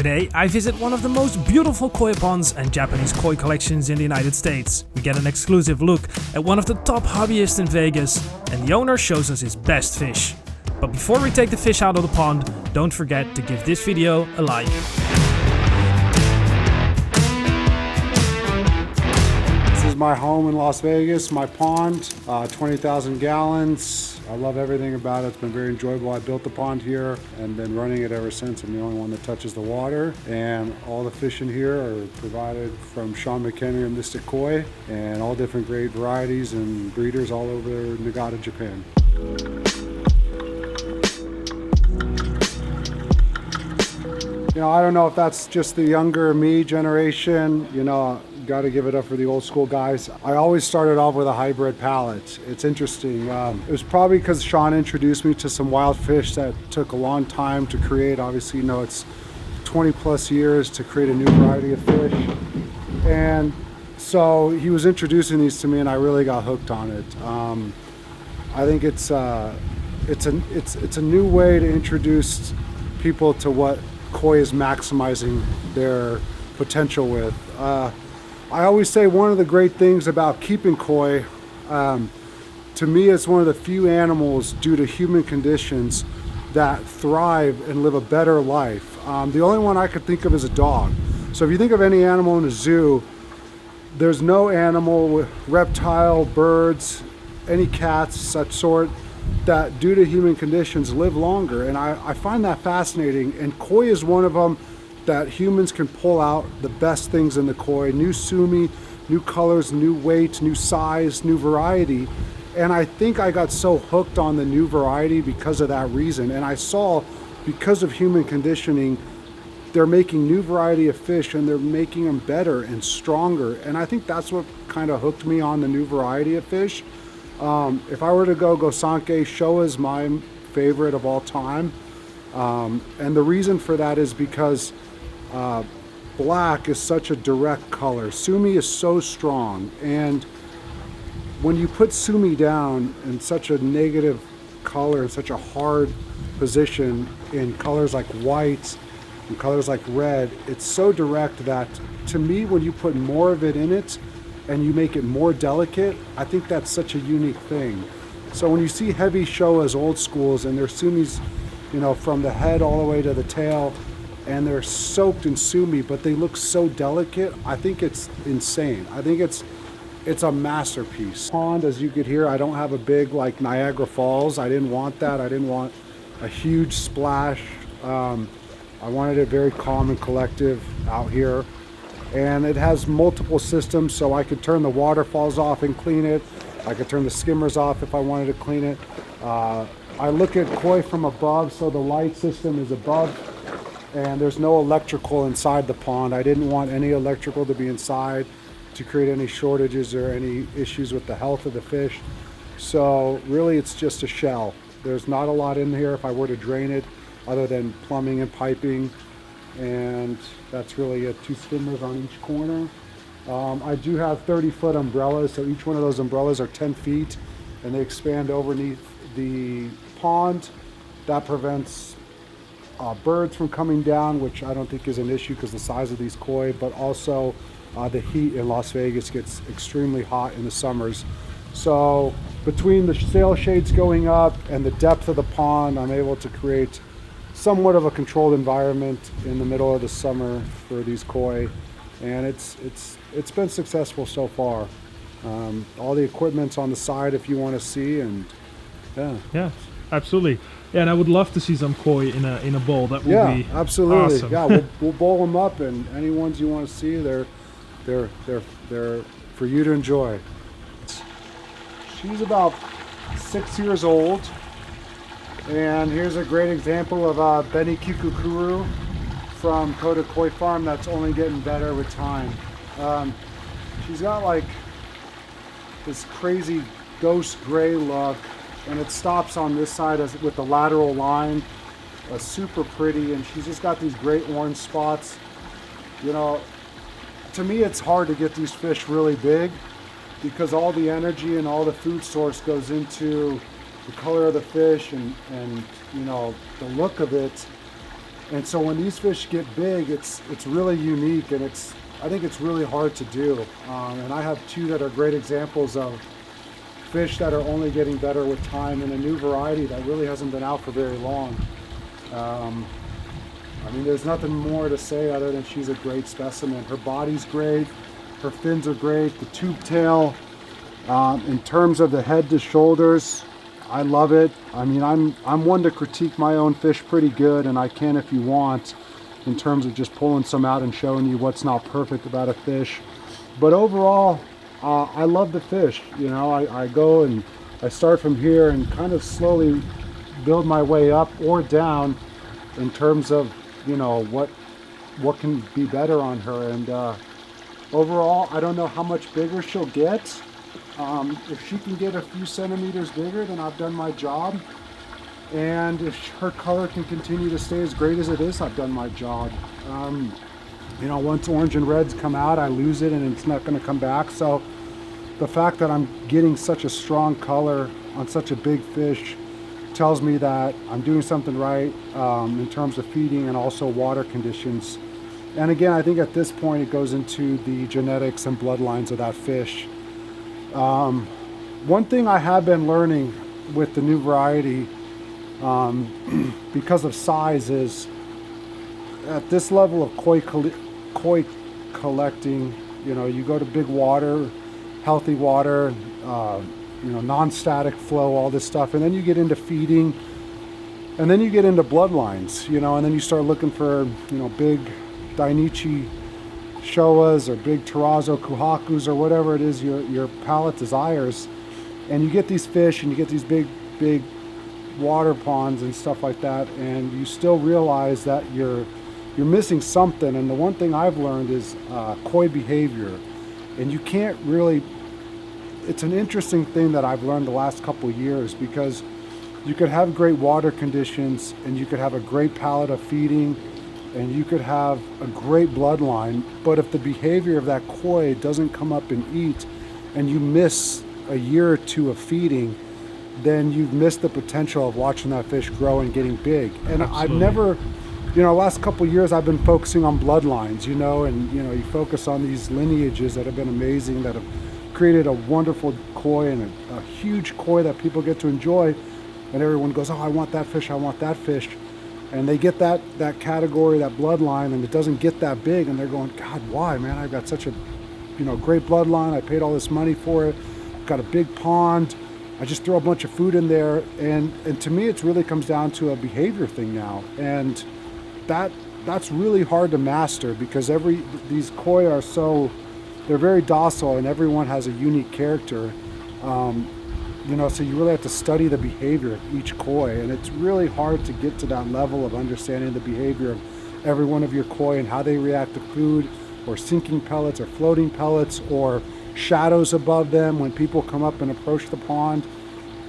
Today, I visit one of the most beautiful koi ponds and Japanese koi collections in the United States. We get an exclusive look at one of the top hobbyists in Vegas, and the owner shows us his best fish. But before we take the fish out of the pond, don't forget to give this video a like. This is my home in Las Vegas, my pond, 20,000 gallons. I love everything about it. It's been very enjoyable. I built the pond here and been running it ever since. I'm the only one that touches the water. And all the fish in here are provided from Shawn and MysticKoi, and all different great varieties and breeders all over Nagata, Japan. You know, I don't know if that's just the younger me generation, you know, got to give it up for the old school guys. I always started off with a hybrid palate. It's interesting. It was probably because Shawn introduced me to some wild fish that took a long time to create. Obviously, you know, it's 20 plus years to create a new variety of fish. And so he was introducing these to me and I really got hooked on it. I think it's a new way to introduce people to what koi is maximizing their potential with. I always say one of the great things about keeping koi, to me, it's one of the few animals due to human conditions that thrive and live a better life. The only one I could think of is a dog. So if you think of any animal in a zoo, there's no animal, reptile, birds, any cats, such sort, that due to human conditions live longer, and I find that fascinating. And koi is one of them that humans can pull out the best things in the koi: new sumi, new colors, new weight, new size, new variety. And I think I got so hooked on the new variety because of that reason. And I saw, because of human conditioning, they're making new variety of fish and they're making them better and stronger. And I think that's what kind of hooked me on the new variety of fish. If I were to go Gosanke, Showa is my favorite of all time. And the reason for that is because black is such a direct color. Sumi is so strong. And when you put sumi down in such a negative color, in such a hard position, in colors like white and colors like red, it's so direct that, to me, when you put more of it in it, and you make it more delicate, I think that's such a unique thing. So when you see heavy Showas, old schools, and their sumis, you know, from the head all the way to the tail, and they're soaked in sumi, but they look so delicate, I think it's insane. I think it's a masterpiece. Pond, as you could hear, I don't have a big like Niagara Falls. I didn't want that. I didn't want a huge splash. I wanted it very calm and collective out here. And it has multiple systems, so I could turn the waterfalls off and clean it. I could turn the skimmers off if I wanted to clean it. I look at koi from above, so the light system is above, and there's no electrical inside the pond. I didn't want any electrical to be inside to create any shortages or any issues with the health of the fish. So really, it's just a shell. There's not a lot in here if I were to drain it, other than plumbing and piping. And that's really it. 2 skimmers on each corner. I do have 30-foot umbrellas, so each one of those umbrellas are 10 feet, and they expand underneath the pond. That prevents birds from coming down, which I don't think is an issue because the size of these koi, but also the heat in Las Vegas gets extremely hot in the summers. So between the sail shades going up and the depth of the pond, I'm able to create somewhat of a controlled environment in the middle of the summer for these koi, and it's been successful so far. All the equipment's on the side if you want to see, and yeah, absolutely. Yeah, and I would love to see some koi in a bowl. That would be absolutely awesome. Yeah, we'll bowl them up, and any ones you want to see, they're for you to enjoy. She's about 6 years old. And here's a great example of Beni Kikukuru from Kokuryu Koi farm that's only getting better with time. She's got like this crazy ghost gray look, and it stops on this side with the lateral line. Super pretty, and she's just got these great orange spots. You know, to me it's hard to get these fish really big because all the energy and all the food source goes into the color of the fish and you know, the look of it. And so when these fish get big, it's really unique, and I think it's really hard to do. And I have two that are great examples of fish that are only getting better with time, in a new variety that really hasn't been out for very long. I mean, there's nothing more to say other than she's a great specimen. Her body's great, her fins are great, the tube tail, in terms of the head to shoulders, I love it. I mean, I'm one to critique my own fish pretty good, and I can if you want, in terms of just pulling some out and showing you what's not perfect about a fish. But overall, I love the fish. You know, I go and I start from here and kind of slowly build my way up or down in terms of, you know, what can be better on her. And overall, I don't know how much bigger she'll get. If she can get a few centimeters bigger, then I've done my job. And if her color can continue to stay as great as it is, I've done my job. You know, once orange and reds come out, I lose it and it's not going to come back. So the fact that I'm getting such a strong color on such a big fish tells me that I'm doing something right in terms of feeding and also water conditions. And again, I think at this point it goes into the genetics and bloodlines of that fish. One thing I have been learning with the new variety, because of size, is at this level of koi collecting, you know, you go to big water, healthy water, you know, non-static flow, all this stuff, and then you get into feeding, and then you get into bloodlines, you know, and then you start looking for, you know, big Dainichi Showas or big Terrazzo Kuhakus or whatever it is your palate desires, and you get these fish and you get these big water ponds and stuff like that, and you still realize that you're missing something. And the one thing I've learned is koi behavior, and you can't really, it's an interesting thing that I've learned the last couple of years, because you could have great water conditions and you could have a great palate of feeding and you could have a great bloodline, but if the behavior of that koi doesn't come up and eat, and you miss a year or two of feeding, then you've missed the potential of watching that fish grow and getting big. And Absolutely. I've never, you know, last couple of years I've been focusing on bloodlines, you know, and you know, you focus on these lineages that have been amazing, that have created a wonderful koi and a huge koi that people get to enjoy, and everyone goes, oh, I want that fish, I want that fish. And they get that category, that bloodline, and it doesn't get that big, and they're going, God, why, man? I've got such a, you know, great bloodline. I paid all this money for it. I've got a big pond. I just throw a bunch of food in there, and to me, it really comes down to a behavior thing now, and that's really hard to master, because these koi are so, they're very docile, and everyone has a unique character. You know, so you really have to study the behavior of each koi, and it's really hard to get to that level of understanding the behavior of every one of your koi and how they react to food, or sinking pellets, or floating pellets, or shadows above them when people come up and approach the pond.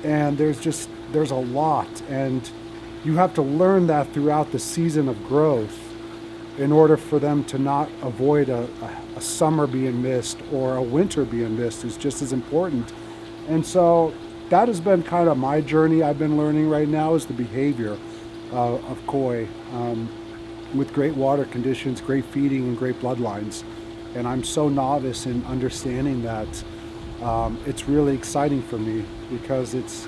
And there's a lot, and you have to learn that throughout the season of growth in order for them to not avoid a summer being missed, or a winter being missed is just as important. And so that has been kind of my journey. I've been learning right now is the behavior of koi with great water conditions, great feeding, and great bloodlines. And I'm so novice in understanding that. It's really exciting for me, because it's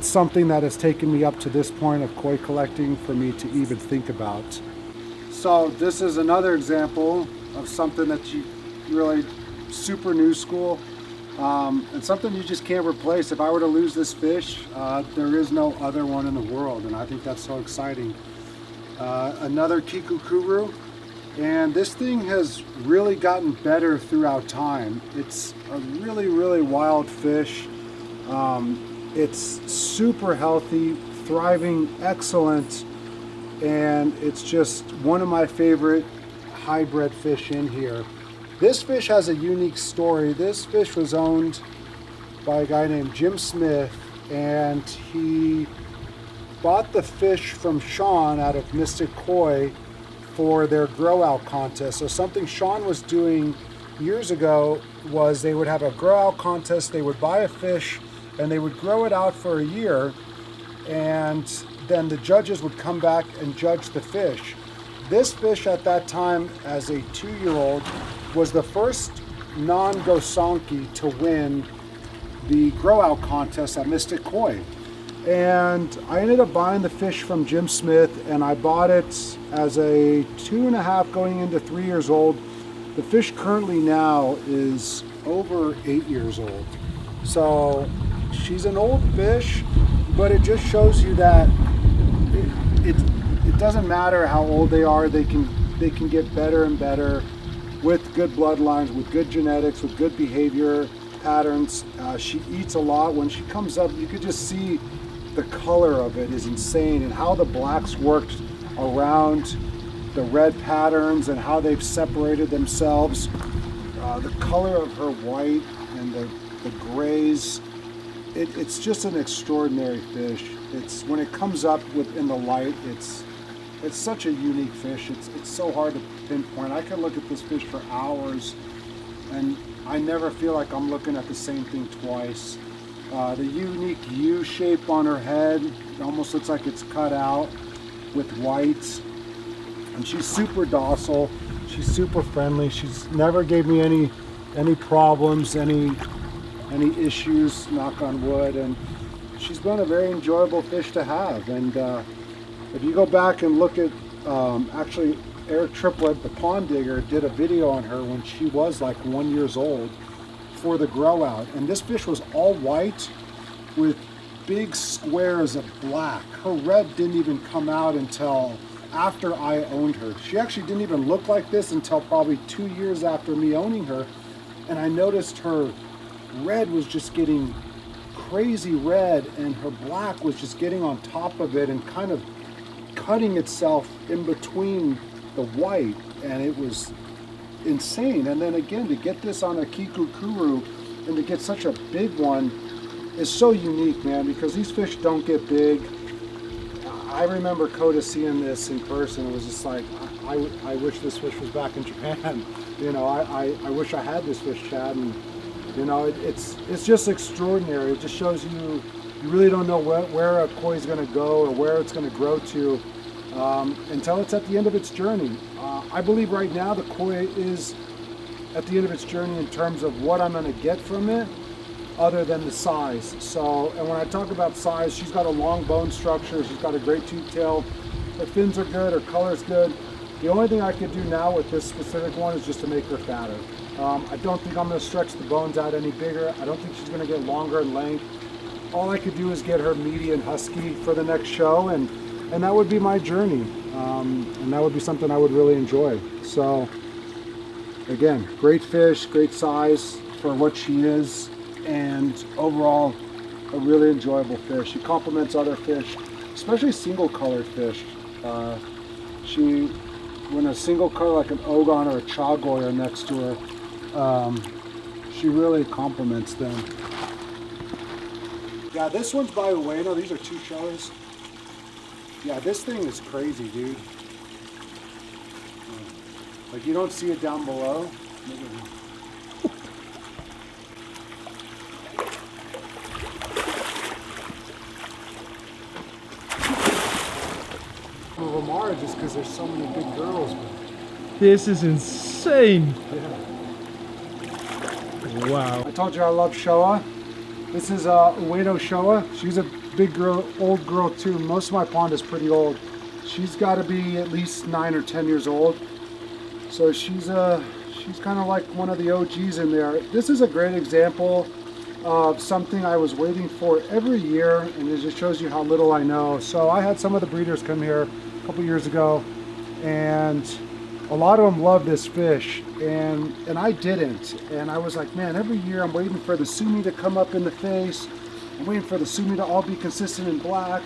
something that has taken me up to this point of koi collecting for me to even think about. So this is another example of something that you really super new school. And something you just can't replace. If I were to lose this fish, there is no other one in the world, and I think that's so exciting. Another Kokuryu, and this thing has really gotten better throughout time. It's a really, really wild fish. It's super healthy, thriving, excellent, and it's just one of my favorite hybrid fish in here. This fish has a unique story. This fish was owned by a guy named Jim Smith, and he bought the fish from Shawn out of MysticKoi for their grow out contest. So something Shawn was doing years ago was they would have a grow out contest. They would buy a fish and they would grow it out for a year, and then the judges would come back and judge the fish. This fish at that time, as a 2-year-old, was the first non-Gosonki to win the grow out contest at MysticKoi. And I ended up buying the fish from Jim Smith, and I bought it as a 2.5 going into 3 years old. The fish currently now is over 8 years old. So she's an old fish, but it just shows you that it doesn't matter how old they are, they can get better and better with good bloodlines, with good genetics, with good behavior patterns. She eats a lot. When she comes up, you could just see the color of it is insane, and how the blacks worked around the red patterns and how they've separated themselves. The color of her white and the grays, it's just an extraordinary fish. It's when it comes up in the light, it's such a unique fish. It's so hard to pinpoint. I can look at this fish for hours and I never feel like I'm looking at the same thing twice. The unique U shape on her head, it almost looks like it's cut out with white. And she's super docile. She's super friendly. She's never gave me any problems, any issues, knock on wood. And she's been a very enjoyable fish to have. And if you go back and look at, actually Eric Triplett, the pond digger, did a video on her when she was like 1 year old for the grow out, and this fish was all white with big squares of black. Her red didn't even come out until after I owned her. She actually didn't even look like this until probably 2 years after me owning her, and I noticed her red was just getting crazy red and her black was just getting on top of it and kind of cutting itself in between the white, and it was insane. And then again, to get this on a Kokuryu and to get such a big one is so unique, man, because these fish don't get big. I remember Coda seeing this in person. It was just like, I wish this fish was back in Japan. You know, I wish I had this fish, Chad. And you know, it's just extraordinary. It just shows you really don't know where a koi is going to go or where it's going to grow to until it's at the end of its journey. I believe right now the koi is at the end of its journey in terms of what I'm going to get from it, other than the size. So, and when I talk about size, she's got a long bone structure, she's got a great tooth tail, her fins are good, her color's good. The only thing I could do now with this specific one is just to make her fatter. I don't think I'm going to stretch the bones out any bigger. I don't think she's going to get longer in length. All I could do is get her meaty and husky for the next show, and that would be my journey. And that would be something I would really enjoy. So again, great fish, great size for what she is, and overall a really enjoyable fish. She complements other fish, especially single colored fish. When a single color like an ogon or a chagoy are next to her, she really complements them. Yeah, this one's by Ueno. These are two shows. Yeah, this thing is crazy, dude. Like, you don't see it down below. Lamar, just because there's so many big girls. This is insane. Yeah. Wow. I told you I love Showa. This is Ueno Showa. She's a big girl, old girl too. Most of my pond is pretty old. She's got to be at least 9 or 10 years old. So she's kind of like one of the OGs in there. This is a great example of something I was waiting for every year, and it just shows you how little I know. So I had some of the breeders come here a couple years ago, and a lot of them love this fish, and I didn't. And I was like, man, every year I'm waiting for the sumi to come up in the face. I'm waiting for the sumi to all be consistent in black,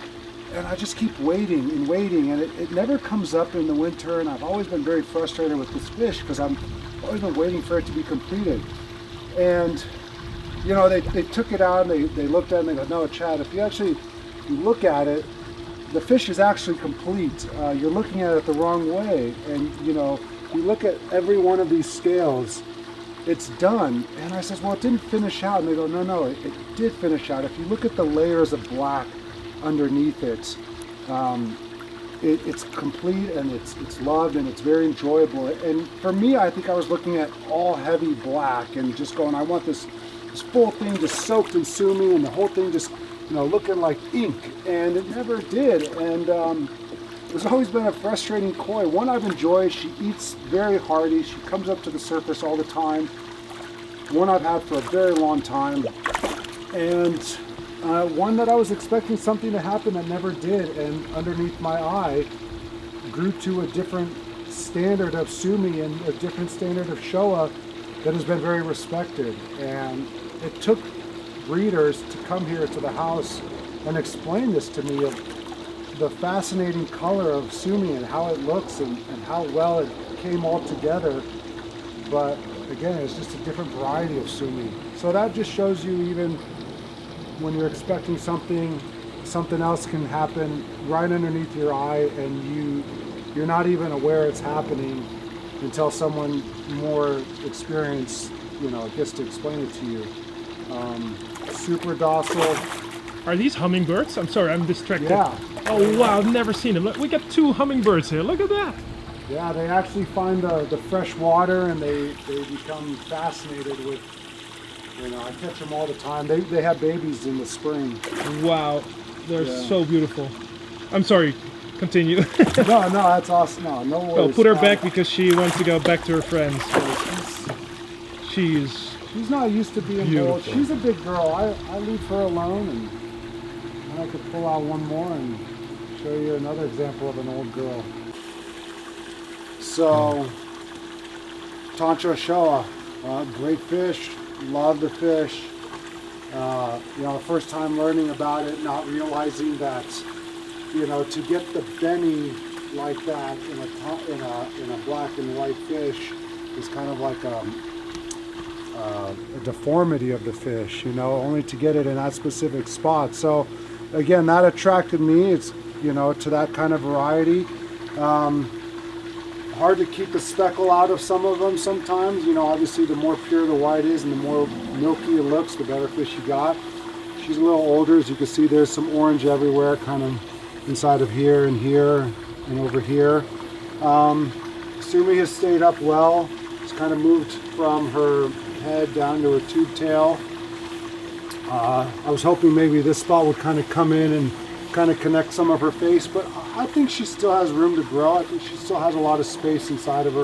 and I just keep waiting and waiting, and it never comes up in the winter. And I've always been very frustrated with this fish because I've always been waiting for it to be completed. And you know, they took it out and they looked at it and they go, no, Chad, if you look at it, the fish is actually complete. You're looking at it the wrong way. And you know, you look at every one of these scales, it's done. And I says, well, it didn't finish out. And they go, no, it did finish out. If you look at the layers of black underneath it, It's complete and it's loved and it's very enjoyable. And for me, I think I was looking at all heavy black and just going, I want this full thing just soaked in sumi and the whole thing just, looking like ink. And it never did. And it's always been a frustrating koi. One I've enjoyed. She eats very hearty. She comes up to the surface all the time. One I've had for a very long time. And one that I was expecting something to happen that never did, and underneath my eye grew to a different standard of sumi and a different standard of showa that has been very respected. And it took breeders to come here to the house and explain this to me, of the fascinating color of sumi and how it looks and how well it came all together. But again, it's just a different variety of sumi. So that just shows you, even when you're expecting something else can happen right underneath your eye, and you're not even aware it's happening until someone more experienced, gets to explain it to you. Super docile. Are these hummingbirds? I'm sorry, I'm distracted. Yeah. Oh wow, I've never seen them. Look, we got 2 hummingbirds here. Look at that. Yeah, they actually find the fresh water and they become fascinated with. I catch them all the time. They have babies in the spring. Wow, they're so beautiful. I'm sorry, continue. No, that's awesome. No worries. Oh, put her back because she wants to go back to her friends. She's not used to being beautiful. old. She's a big girl. I leave her alone, and I could pull out one more and show you another example of an old girl. So, Tancho Showa, great fish. Love the fish. First time learning about it, not realizing that, to get the beni like that in a black and white fish is kind of like a deformity of the fish. Only to get it in that specific spot. So, again, that attracted me. It's to that kind of variety. Hard to keep the speckle out of some of them sometimes. Obviously the more pure the white is and the more milky it looks, the better fish you got. She's a little older. As you can see, there's some orange everywhere, kind of inside of here and over here. Sumi has stayed up well. It's kind of moved from her head down to her tube tail. I was hoping maybe this spot would kind of come in and kind of connect some of her face, but I think she still has room to grow. I think she still has a lot of space inside of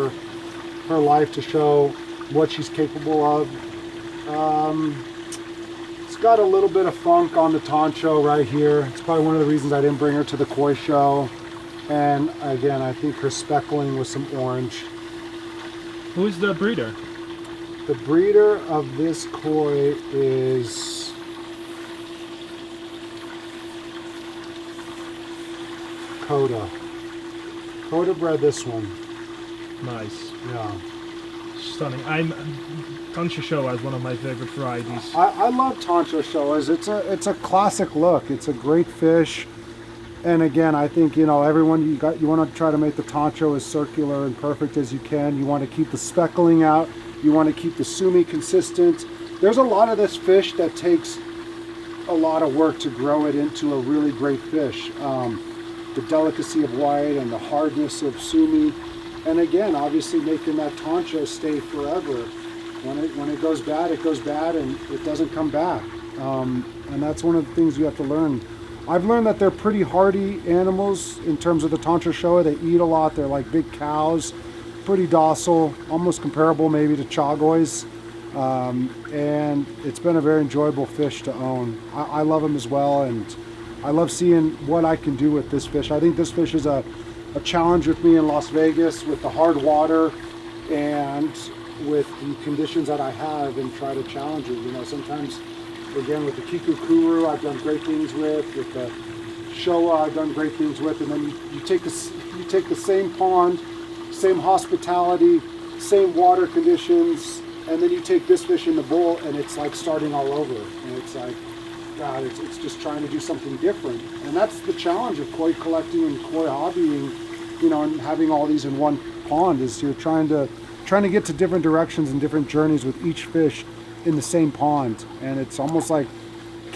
her life to show what she's capable of. It's got a little bit of funk on the Tancho right here. It's probably one of the reasons I didn't bring her to the koi show. And again, I think her speckling with some orange. Who is the breeder? The breeder of this koi is Koda bred this one. Nice. Yeah. Stunning. Tancho Showa is one of my favorite varieties. I love Tancho Showas. It's a classic look. It's a great fish. And again, I think, everyone, you want to try to make the Tancho as circular and perfect as you can. You want to keep the speckling out. You want to keep the sumi consistent. There's a lot of this fish that takes a lot of work to grow it into a really great fish. The delicacy of white and the hardness of sumi, and again, obviously making that Tancho stay forever. When it goes bad, and it doesn't come back. And that's one of the things you have to learn. I've learned that they're pretty hardy animals in terms of the Tancho Showa. They eat a lot. They're like big cows, pretty docile, almost comparable maybe to chagois. And it's been a very enjoyable fish to own. I love them as well, and I love seeing what I can do with this fish. I think this fish is a challenge with me in Las Vegas with the hard water and with the conditions that I have, and try to challenge it. Sometimes, again, with the Kokuryu I've done great things with the Showa I've done great things with, and then you take the same pond, same hospitality, same water conditions, and then you take this fish in the bowl and it's like starting all over. And it's like, God, it's just trying to do something different. And that's the challenge of koi collecting and koi hobbying, and having all these in one pond, is you're trying to get to different directions and different journeys with each fish in the same pond. And it's almost like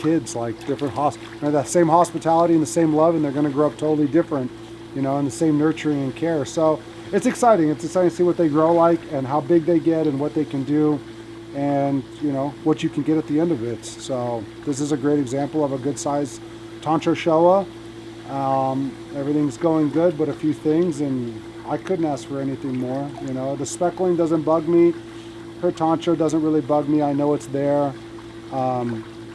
kids, like different that same hospitality and the same love, and they're going to grow up totally different, you know, and the same nurturing and care. So it's exciting. It's exciting to see what they grow like and how big they get and what they can do, and you know what you can get at the end of it. So this is a great example of a good size Tancho Showa. Everything's going good, but a few things, and I couldn't ask for anything more. You know, the speckling doesn't bug me. Her Tancho doesn't really bug me. I know it's there.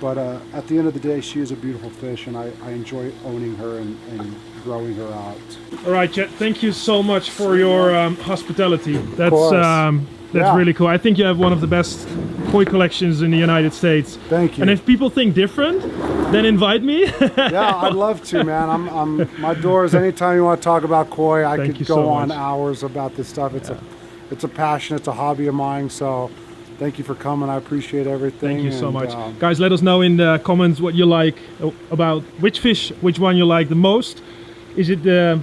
But at the end of the day, she is a beautiful fish, and I enjoy owning her and growing her out. All right, Chet, thank you so much for your hospitality. That's really cool. I think you have one of the best koi collections in the United States. Thank you. And if people think different, then invite me. Yeah, I'd love to, man. My doors, anytime you want to talk about koi, I could go on hours about this stuff. It's a passion, it's a hobby of mine, so thank you for coming. I appreciate everything. Thank you so much. Guys, let us know in the comments what you like about which one you like the most. Is it the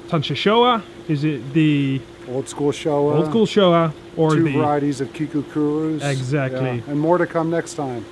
Tancho Showa? Is it the Old School Showa? Or two varieties of Kiku Kurus. Exactly. Yeah. And more to come next time.